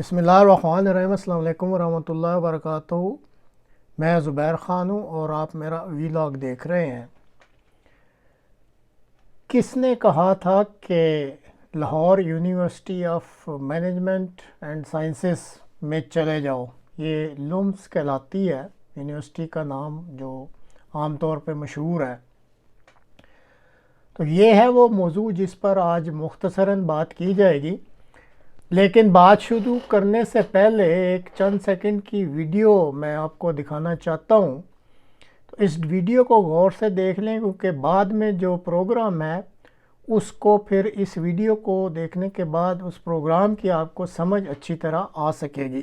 بسم اللہ الرحمن الرحیم۔ السلام علیکم ورحمۃ اللہ وبرکاتہ۔ میں زبیر خان ہوں اور آپ میرا ویلاگ دیکھ رہے ہیں۔ کس نے کہا تھا کہ Lahore university of management and sciences میں چلے جاؤ؟ یہ لمز کہلاتی ہے یونیورسٹی کا نام جو عام طور پہ مشہور ہے۔ تو یہ ہے وہ موضوع جس پر آج مختصراً بات کی جائے گی، لیکن بات شروع کرنے سے پہلے ایک چند سیکنڈ کی ویڈیو میں آپ کو دکھانا چاہتا ہوں۔ تو اس ویڈیو کو غور سے دیکھ لیں، کیونکہ بعد میں جو پروگرام ہے اس کو پھر اس ویڈیو کو دیکھنے کے بعد اس پروگرام کی آپ کو سمجھ اچھی طرح آ سکے گی۔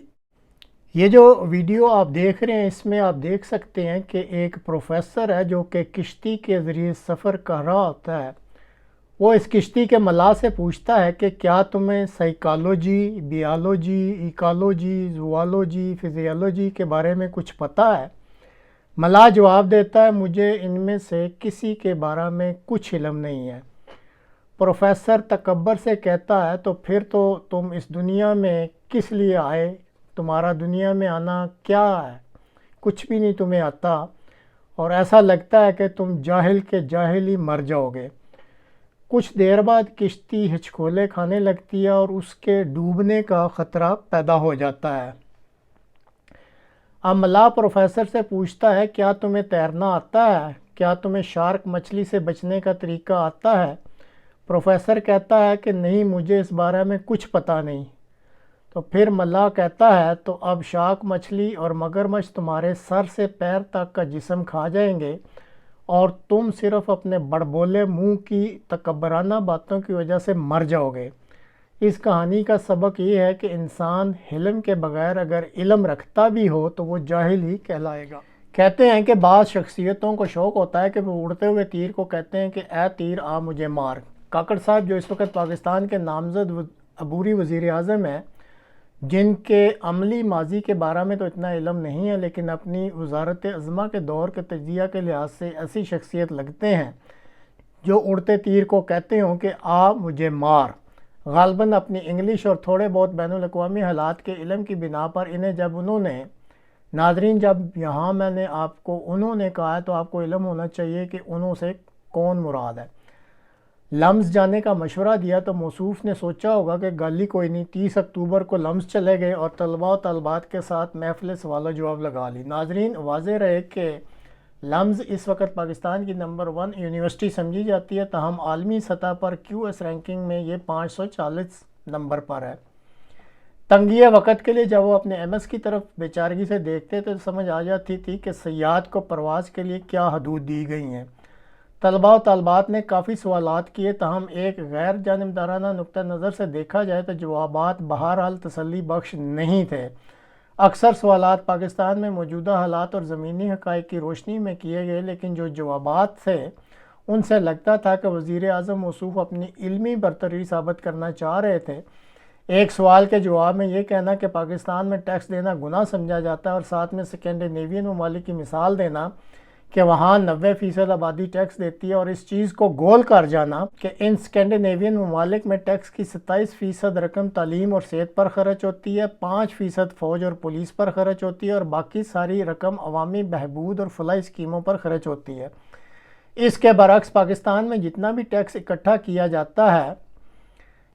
یہ جو ویڈیو آپ دیکھ رہے ہیں اس میں آپ دیکھ سکتے ہیں کہ ایک پروفیسر ہے جو کہ کشتی کے ذریعے سفر کر رہا ہوتا ہے۔ وہ اس کشتی کے ملاح سے پوچھتا ہے کہ کیا تمہیں psychology, biology, ecology, zoology, physiology کے بارے میں کچھ پتہ ہے؟ ملاح جواب دیتا ہے، مجھے ان میں سے کسی کے بارے میں کچھ علم نہیں ہے۔ پروفیسر تکبر سے کہتا ہے، تو پھر تو تم اس دنیا میں کس لیے آئے؟ تمہارا دنیا میں آنا کیا ہے؟ کچھ بھی نہیں تمہیں آتا، اور ایسا لگتا ہے کہ تم جاہل کے جاہل ہی مر جاؤ گے۔ کچھ دیر بعد کشتی ہچکولے کھانے لگتی ہے اور اس کے ڈوبنے کا خطرہ پیدا ہو جاتا ہے۔ اب ملاح پروفیسر سے پوچھتا ہے، کیا تمہیں تیرنا آتا ہے؟ کیا تمہیں شارک مچھلی سے بچنے کا طریقہ آتا ہے؟ پروفیسر کہتا ہے کہ نہیں، مجھے اس بارے میں کچھ پتہ نہیں۔ تو پھر ملاح کہتا ہے، تو اب شارک مچھلی اور مگرمچھ تمہارے سر سے پیر تک کا جسم کھا جائیں گے اور تم صرف اپنے بڑبولے منہ کی تکبرانہ باتوں کی وجہ سے مر جاؤ گے۔ اس کہانی کا سبق یہ ہے کہ انسان علم کے بغیر اگر علم رکھتا بھی ہو تو وہ جاہل ہی کہلائے گا۔ کہتے ہیں کہ بعض شخصیتوں کو شوق ہوتا ہے کہ وہ اڑتے ہوئے تیر کو کہتے ہیں کہ اے تیر آ مجھے مار۔ کاکڑ صاحب جو اس وقت پاکستان کے نامزد عبوری وزیر اعظم ہیں، جن کے عملی ماضی کے بارے میں تو اتنا علم نہیں ہے، لیکن اپنی وزارت عظمیٰ کے دور کے تجزیہ کے لحاظ سے ایسی شخصیت لگتے ہیں جو اڑتے تیر کو کہتے ہوں کہ آ مجھے مار۔ غالباً اپنی انگلش اور تھوڑے بہت بین الاقوامی حالات کے علم کی بنا پر انہیں ناظرین جب یہاں میں نے آپ کو انہوں نے کہا ہے تو آپ کو علم ہونا چاہیے کہ انہوں سے کون مراد ہے۔ لمز جانے کا مشورہ دیا تو موصوف نے سوچا ہوگا کہ گالی کوئی نہیں، 30 اکتوبر کو لمز چلے گئے اور طلباء و طالبات کے ساتھ محفل سوال و جواب لگا لی۔ ناظرین واضح رہے کہ لمز اس وقت پاکستان کی نمبر 1 یونیورسٹی سمجھی جاتی ہے، تاہم عالمی سطح پر کیو ایس رینکنگ میں یہ 540 نمبر پر ہے۔ تنگی وقت کے لیے جب وہ اپنے ایم ایس کی طرف بیچارگی سے دیکھتے تھے تو سمجھ آ جاتی تھی کہ سیاحت کو پرواز کے لیے کیا حدود دی گئی ہیں۔ طلباء و طالبات نے کافی سوالات کیے، تاہم ایک غیر جانبدارانہ نقطہ نظر سے دیکھا جائے تو جوابات بہرحال تسلی بخش نہیں تھے۔ اکثر سوالات پاکستان میں موجودہ حالات اور زمینی حقائق کی روشنی میں کیے گئے، لیکن جو جوابات تھے ان سے لگتا تھا کہ وزیر اعظم موصوف اپنی علمی برتری ثابت کرنا چاہ رہے تھے۔ ایک سوال کے جواب میں یہ کہنا کہ پاکستان میں ٹیکس دینا گناہ سمجھا جاتا ہے، اور ساتھ میں اسکینڈینیوین ممالک کی مثال دینا کہ وہاں 90% آبادی ٹیکس دیتی ہے، اور اس چیز کو گول کر جانا کہ ان اسکینڈینیوین ممالک میں ٹیکس کی 27% رقم تعلیم اور صحت پر خرچ ہوتی ہے، 5% فوج اور پولیس پر خرچ ہوتی ہے، اور باقی ساری رقم عوامی بہبود اور فلاحی اسکیموں پر خرچ ہوتی ہے۔ اس کے برعکس پاکستان میں جتنا بھی ٹیکس اکٹھا کیا جاتا ہے،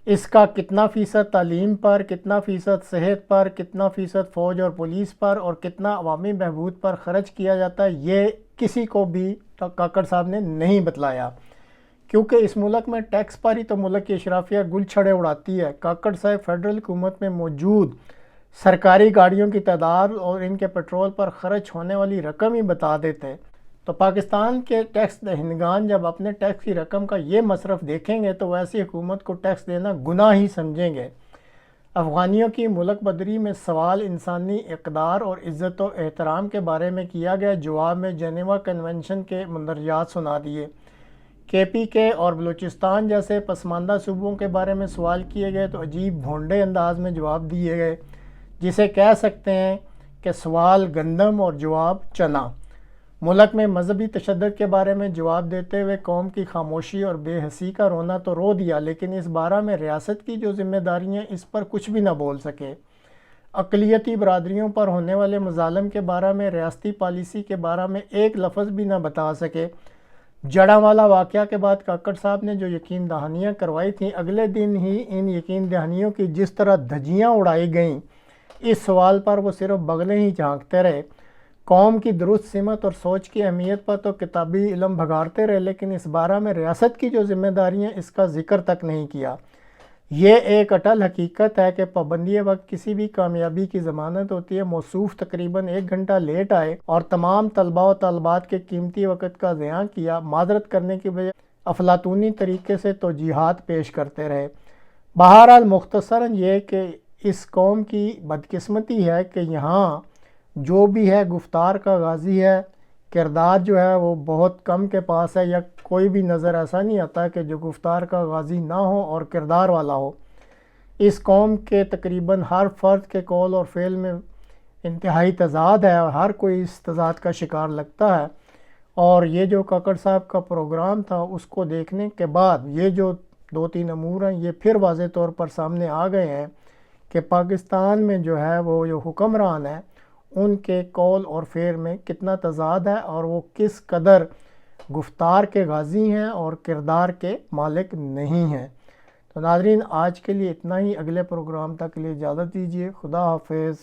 اس کا کتنا فیصد تعلیم پر، کتنا فیصد صحت پر، کتنا فیصد فوج اور پولیس پر، اور کتنا عوامی بہبود پر خرچ کیا جاتا ہے، یہ کسی کو بھی کاکڑ صاحب نے نہیں بتلایا، کیونکہ اس ملک میں ٹیکس پر ہی تو ملک کی اشرافیہ گل چھڑے اڑاتی ہے۔ کاکڑ صاحب فیڈرل حکومت میں موجود سرکاری گاڑیوں کی تعداد اور ان کے پیٹرول پر خرچ ہونے والی رقم ہی بتا دیتے تو پاکستان کے ٹیکس دہندگان جب اپنے ٹیکس کی رقم کا یہ مصرف دیکھیں گے تو ویسی حکومت کو ٹیکس دینا گناہ ہی سمجھیں گے۔ افغانیوں کی ملک بدری میں سوال انسانی اقدار اور عزت و احترام کے بارے میں کیا گیا جواب میں جنیوا کنونشن کے مندرجات سنا دیے۔ کے پی کے اور بلوچستان جیسے پسماندہ صوبوں کے بارے میں سوال کیے گئے تو عجیب بھونڈے انداز میں جواب دیے گئے، جسے کہہ سکتے ہیں کہ سوال گندم اور جواب چنا۔ ملک میں مذہبی تشدد کے بارے میں جواب دیتے ہوئے قوم کی خاموشی اور بے حسی کا رونا تو رو دیا، لیکن اس بارے میں ریاست کی جو ذمہ داریاں اس پر کچھ بھی نہ بول سکے۔ اقلیتی برادریوں پر ہونے والے مظالم کے بارے میں، ریاستی پالیسی کے بارے میں ایک لفظ بھی نہ بتا سکے۔ جڑاوالا واقعہ کے بعد کاکڑ صاحب نے جو یقین دہانیاں کروائی تھیں، اگلے دن ہی ان یقین دہانیوں کی جس طرح دھجیاں اڑائی گئیں، اس سوال پر وہ صرف بغلیں ہی جھانکتے رہے۔ قوم کی درست سمت اور سوچ کی اہمیت پر تو کتابی علم بھگاڑتے رہے، لیکن اس بارے میں ریاست کی جو ذمہ داریاں اس کا ذکر تک نہیں کیا۔ یہ ایک اٹل حقیقت ہے کہ پابندی وقت کسی بھی کامیابی کی ضمانت ہوتی ہے۔ موصوف تقریباً 1 گھنٹہ لیٹ آئے اور تمام طلباء و طالبات کے قیمتی وقت کا ضیاع کیا۔ معذرت کرنے کی بجائے افلاطونی طریقے سے توجیہات پیش کرتے رہے۔ بہرحال مختصراً یہ کہ اس قوم کی بدقسمتی ہے کہ یہاں جو بھی ہے گفتار کا غازی ہے، کردار جو ہے وہ بہت کم کے پاس ہے، یا کوئی بھی نظر ایسا نہیں آتا کہ جو گفتار کا غازی نہ ہو اور کردار والا ہو۔ اس قوم کے تقریباً ہر فرد کے قول اور فعل میں انتہائی تضاد ہے، اور ہر کوئی اس تضاد کا شکار لگتا ہے۔ اور یہ جو کاکڑ صاحب کا پروگرام تھا، اس کو دیکھنے کے بعد یہ جو 2-3 امور ہیں، یہ پھر واضح طور پر سامنے آ گئے ہیں کہ پاکستان میں جو ہے وہ جو حکمران ہیں، ان کے قول اور فعل میں کتنا تضاد ہے، اور وہ کس قدر گفتار کے غازی ہیں اور کردار کے مالک نہیں ہیں۔ تو ناظرین، آج کے لیے اتنا ہی۔ اگلے پروگرام تک کے لیے اجازت دیجیے۔ خدا حافظ۔